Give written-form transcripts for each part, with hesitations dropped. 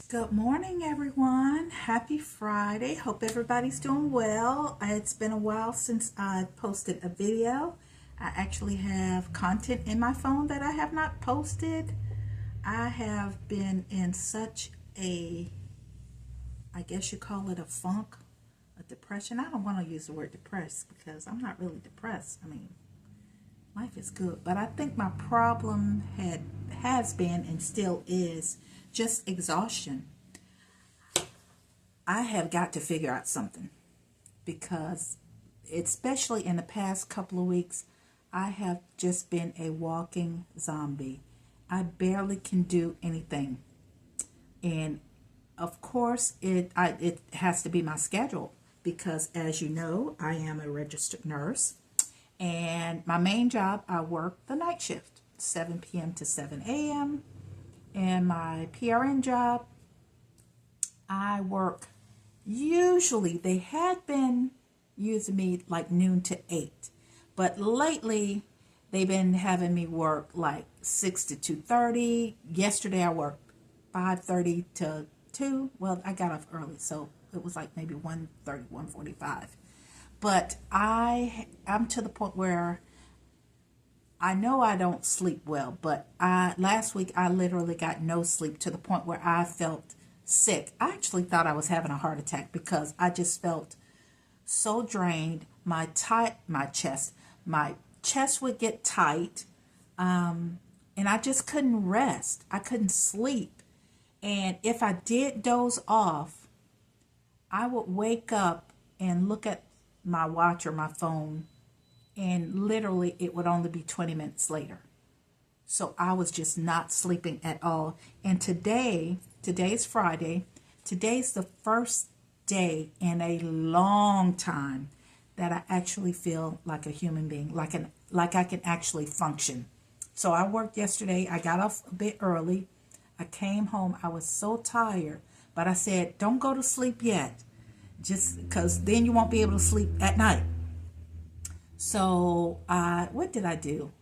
Good morning, everyone. Happy Friday. Hope everybody's doing well. It's been a while since I posted a video. I actually have content in my phone that I have not posted. I have been in such a, I guess you call it a funk, a depression. I don't want to use the word depressed because I'm not really depressed. I mean, life is good, but I think my problem has been and still is just exhaustion. I have got to figure out something because, especially in the past couple of weeks, I have just been a walking zombie. I barely can do anything. And of course, it has to be my schedule because, as you know, I am a registered nurse. And my main job, I work the night shift, 7 p.m. to 7 a.m. And my PRN job, I work, usually they had been using me like noon to 8. But lately, they've been having me work like 6 to 2:30. Yesterday, I worked 5:30 to 2. Well, I got off early, so it was like maybe 1:30, 1:45. But I'm to the point where I know I don't sleep well, but last week I literally got no sleep to the point where I felt sick. I actually thought I was having a heart attack because I just felt so drained. My chest would get tight, and I just couldn't rest. I couldn't sleep, and if I did doze off, I would wake up and look at my watch or my phone, and literally it would only be 20 minutes later. So I was just not sleeping at all. And today's Friday. Today's the first day in a long time that I actually feel like a human being, like I can actually function. So I worked yesterday. I got off a bit early. I came home. I was so tired, but I said, don't go to sleep yet, just because then you won't be able to sleep at night. So what did I do?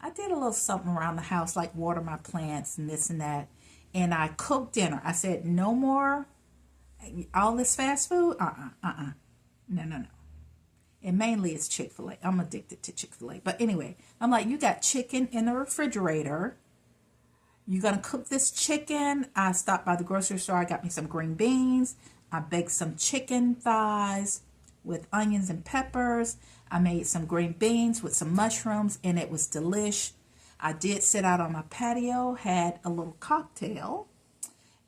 I did a little something around the house, like water my plants and this and that. And I cooked dinner. I said, no more all this fast food. No. And mainly it's Chick-fil-A. I'm addicted to Chick-fil-A. But anyway, I'm like, you got chicken in the refrigerator. You're going to cook this chicken. I stopped by the grocery store. I got me some green beans. I baked some chicken thighs with onions and peppers. I made some green beans with some mushrooms, and it was delish. I did sit out on my patio, had a little cocktail,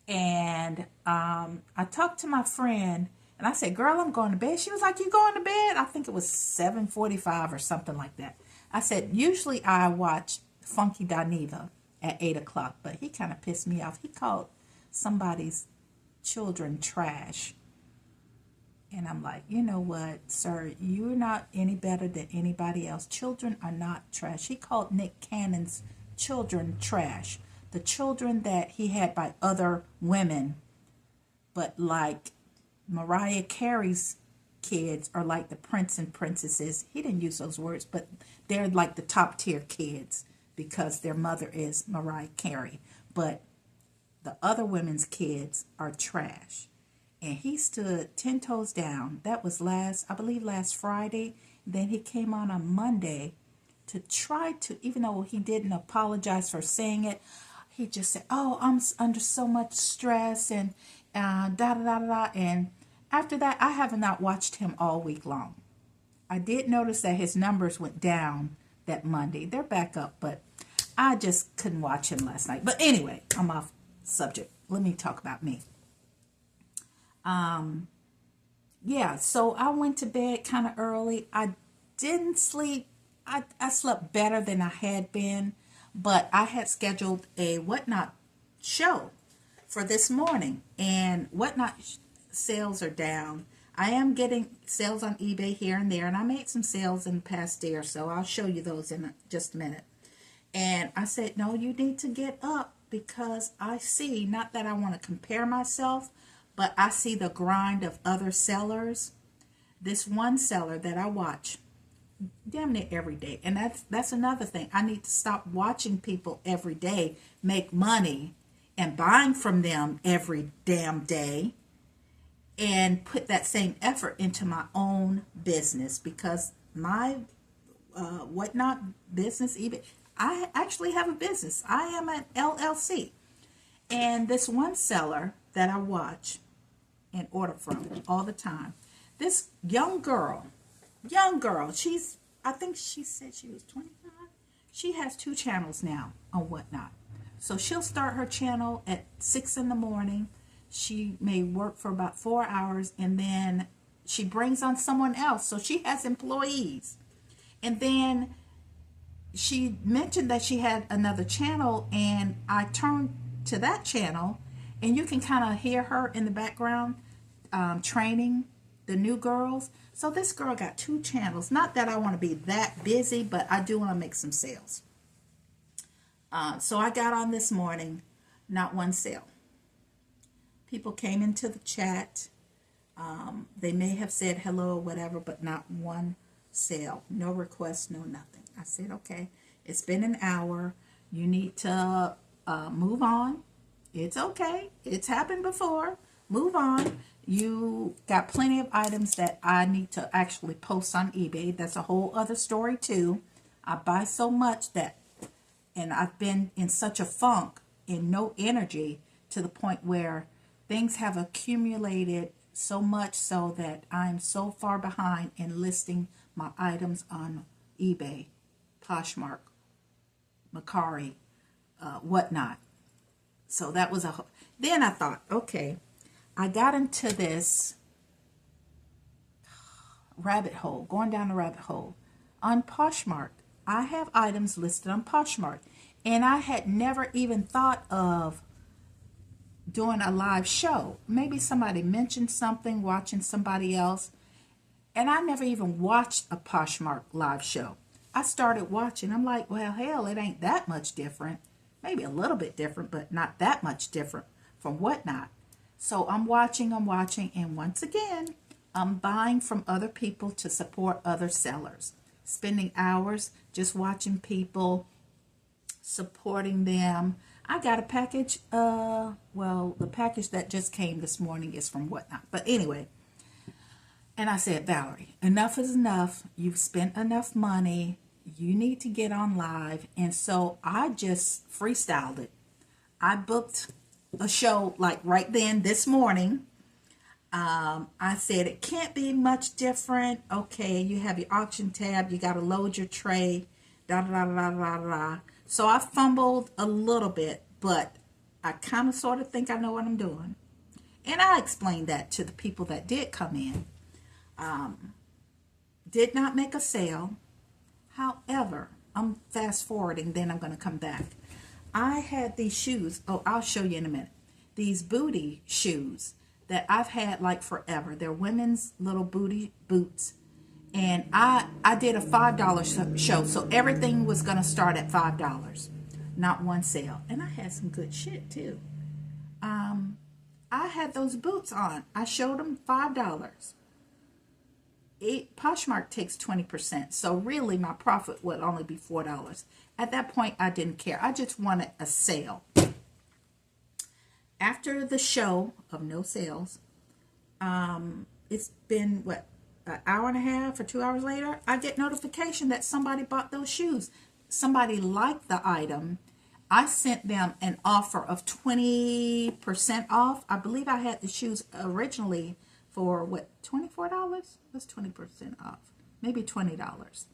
and I talked to my friend, and I said, girl, I'm going to bed. She was like, you going to bed? I think it was 7:45 or something like that. I said, usually I watch Funky Dineva at 8 o'clock, but he kind of pissed me off. He called somebody's children trash. And I'm like, you know what, sir, you're not any better than anybody else. Children are not trash. He called Nick Cannon's children trash. The children that he had by other women. But like Mariah Carey's kids are like the prince and princesses. He didn't use those words, but they're like the top tier kids because their mother is Mariah Carey. But the other women's kids are trash. And he stood 10 toes down. That was I believe last Friday. Then he came on Monday to try to, even though he didn't apologize for saying it, he just said, oh, I'm under so much stress and da da da da. And after that, I have not watched him all week long. I did notice that his numbers went down that Monday. They're back up, but I just couldn't watch him last night. But anyway, I'm off subject. Let me talk about me. Yeah, so I went to bed kind of early. I didn't sleep. I slept better than I had been, but I had scheduled a Whatnot show for this morning, and Whatnot sales are down. I am getting sales on eBay here and there, and I made some sales in the past day or so. I'll show you those in just a minute. And I said, no, you need to get up because I see, not that I want to compare myself, but I see the grind of other sellers. This one seller that I watch damn near every day. And that's another thing. I need to stop watching people every day make money and buying from them every damn day and put that same effort into my own business, because my whatnot business, even I actually have a business. I am an LLC. And this one seller that I watch and order from all the time, this young girl, I think she said she was 25. She has 2 channels now on Whatnot. So she'll start her channel at 6 in the morning. She may work for about 4 hours, and then she brings on someone else. So she has employees. And then she mentioned that she had another channel, and I turned to that channel, and you can kind of hear her in the background training the new girls. So this girl got 2 channels. Not that I want to be that busy, but I do want to make some sales. So I got on this morning, not one sale. People came into the chat. They may have said hello or whatever, but not one sale. No request, no nothing. I said, okay, it's been an hour. You need to move on. It's okay. It's happened before. Move on. You got plenty of items that I need to actually post on eBay. That's a whole other story too. I buy so much and I've been in such a funk and no energy to the point where things have accumulated so much so that I'm so far behind in listing my items on eBay, Poshmark, Mercari, Whatnot. So that was then I thought, okay, I got into this rabbit hole, going down the rabbit hole on Poshmark. I have items listed on Poshmark, and I had never even thought of doing a live show. Maybe somebody mentioned something, watching somebody else, and I never even watched a Poshmark live show. I started watching. I'm like, well, hell, it ain't that much different. Maybe a little bit different, but not that much different from Whatnot. So I'm watching, and once again, I'm buying from other people to support other sellers. Spending hours just watching people, supporting them. I got a package, the package that just came this morning is from Whatnot. But anyway, and I said, Valerie, enough is enough. You've spent enough money. You need to get on live. And so I just freestyled it. I booked a show like right then this morning. I said it can't be much different. Okay, you have your auction tab. You got to load your tray. Da da da da da da. So I fumbled a little bit, but I kind of sort of think I know what I'm doing. And I explained that to the people that did come in. Did not make a sale. However, I'm fast forwarding, then I'm going to come back. I had these shoes. Oh, I'll show you in a minute. These booty shoes that I've had like forever. They're women's little booty boots. And I did a $5 show. So everything was going to start at $5. Not one sale. And I had some good shit too. I had those boots on. I showed them $5. Poshmark takes 20%. So really my profit would only be $4. At that point, I didn't care. I just wanted a sale. After the show of no sales, it's been, an hour and a half or 2 hours later, I get notification that somebody bought those shoes. Somebody liked the item. I sent them an offer of 20% off. I believe I had the shoes originally for, $24? What's 20% off? Maybe $20.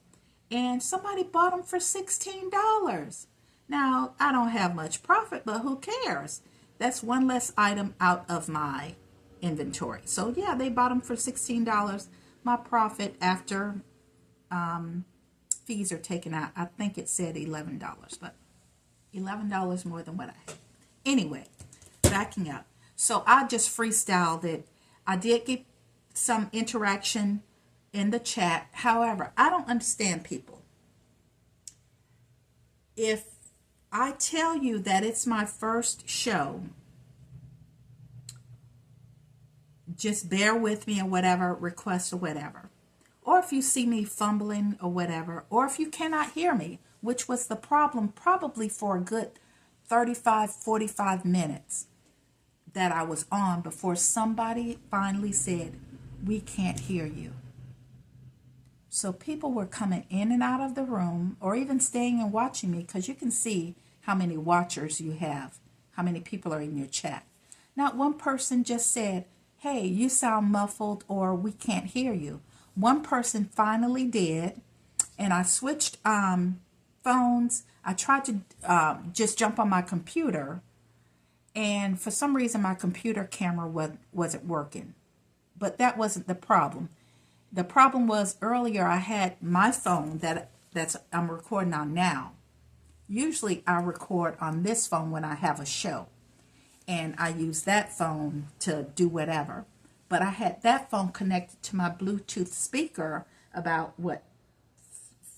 And somebody bought them for $16. Now, I don't have much profit, but who cares? That's one less item out of my inventory. So yeah, they bought them for $16. My profit after fees are taken out, I think it said $11, but $11 more than what I had. Anyway, backing up. So I just freestyled it. I did get some interaction in the chat. However, I don't understand people. If I tell you that it's my first show, just bear with me or whatever, request or whatever. Or if you see me fumbling or whatever, or if you cannot hear me, which was the problem probably for a good 35-45 minutes that I was on before somebody finally said, "We can't hear you." So people were coming in and out of the room, or even staying and watching me, because you can see how many watchers you have, how many people are in your chat. Not one person just said, "Hey, you sound muffled," or "We can't hear you." One person finally did, and I switched phones. I tried to just jump on my computer, and for some reason my computer camera wasn't working. But that wasn't the problem. The problem was earlier I had my phone that's I'm recording on now. Usually I record on this phone when I have a show, and I use that phone to do whatever. But I had that phone connected to my Bluetooth speaker about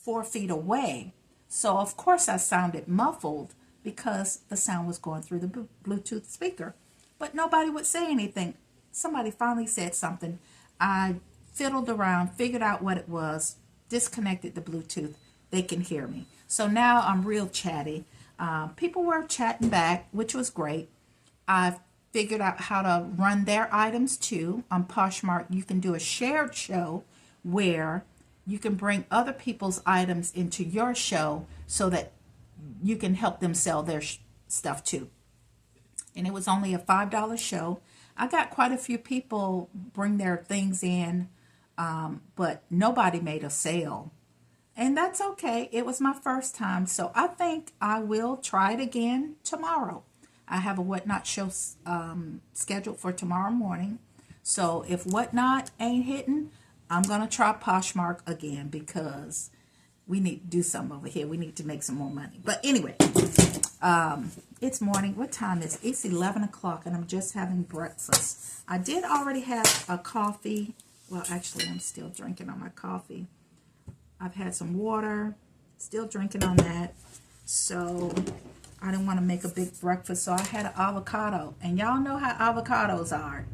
4 feet away. So of course I sounded muffled because the sound was going through the Bluetooth speaker. But nobody would say anything. Somebody finally said something. I fiddled around, figured out what it was, disconnected the Bluetooth. They can hear me. So now I'm real chatty. People were chatting back, which was great. I figured out how to run their items too. On Poshmark, you can do a shared show where you can bring other people's items into your show so that you can help them sell their stuff too. And it was only a $5 show. I got quite a few people bring their things in, but nobody made a sale. And that's okay. It was my first time. So I think I will try it again tomorrow. I have a Whatnot show scheduled for tomorrow morning. So if Whatnot ain't hitting, I'm going to try Poshmark again, because we need to do something over here. We need to make some more money. But anyway, it's morning. What time is it? It's 11 o'clock, and I'm just having breakfast. I did already have a coffee. Well, actually, I'm still drinking on my coffee. I've had some water, still drinking on that. So I didn't want to make a big breakfast, so I had an avocado. And y'all know how avocados are.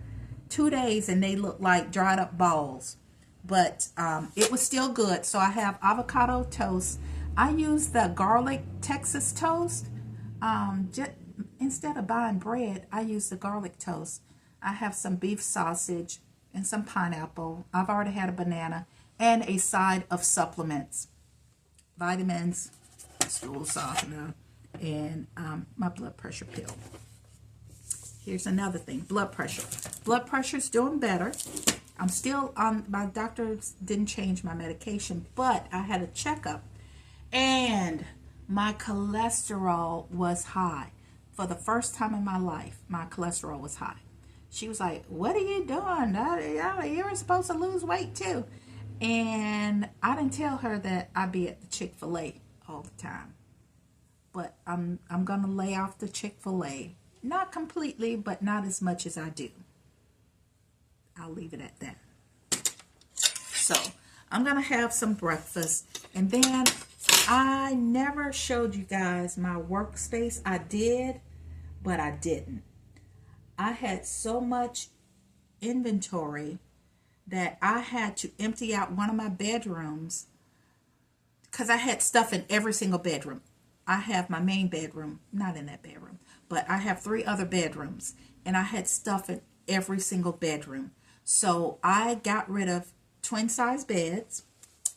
2 days and they look like dried up balls. But it was still good. So I have avocado toast. I use the garlic Texas toast. Instead of buying bread, I use the garlic toast. I have some beef sausage and some pineapple. I've already had a banana and a side of supplements, vitamins, stool softener, and my blood pressure pill. Here's another thing, blood pressure. Blood pressure's doing better. I'm still on, my doctor didn't change my medication, but I had a checkup and my cholesterol was high. For the first time in my life, my cholesterol was high. She was like, "What are you doing? You were supposed to lose weight too." And I didn't tell her that I'd be at the Chick-fil-A all the time. But I'm going to lay off the Chick-fil-A. Not completely, but not as much as I do. I'll leave it at that. So I'm going to have some breakfast. And then I never showed you guys my workspace. I did, but I didn't. I had so much inventory that I had to empty out one of my bedrooms because I had stuff in every single bedroom. I have my main bedroom, not in that bedroom, but I have 3 other bedrooms, and I had stuff in every single bedroom. So I got rid of twin size beds,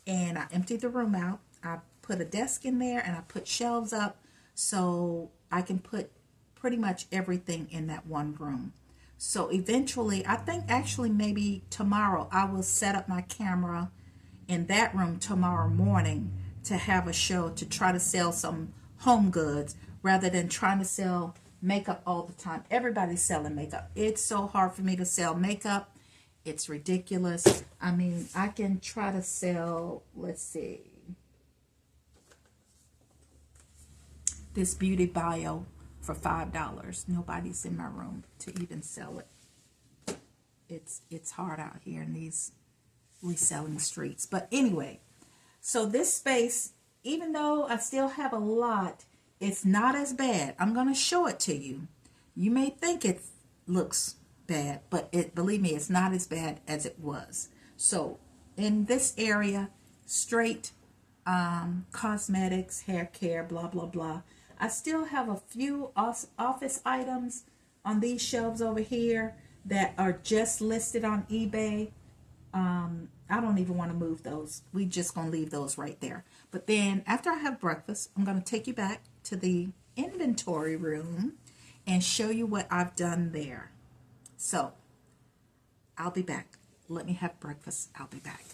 and I emptied the room out. I put a desk in there, and I put shelves up so I can put pretty much everything in that one room. So eventually, I think actually maybe tomorrow, I will set up my camera in that room tomorrow morning to have a show to try to sell some home goods rather than trying to sell makeup all the time. Everybody's selling makeup. It's so hard for me to sell makeup. It's ridiculous. I mean, I can try to sell, let's see, this Beauty Bio for $5. Nobody's in my room to even sell it. It's hard out here in these reselling streets. But anyway, so this space, even though I still have a lot, it's not as bad. I'm going to show it to you. You may think it looks bad, but believe me, it's not as bad as it was. So in this area, straight cosmetics, hair care, blah, blah, blah. I still have a few office items on these shelves over here that are just listed on eBay. I don't even want to move those. We just gonna leave those right there. But then after I have breakfast, I'm gonna take you back to the inventory room and show you what I've done there. So I'll be back. Let me have breakfast. I'll be back.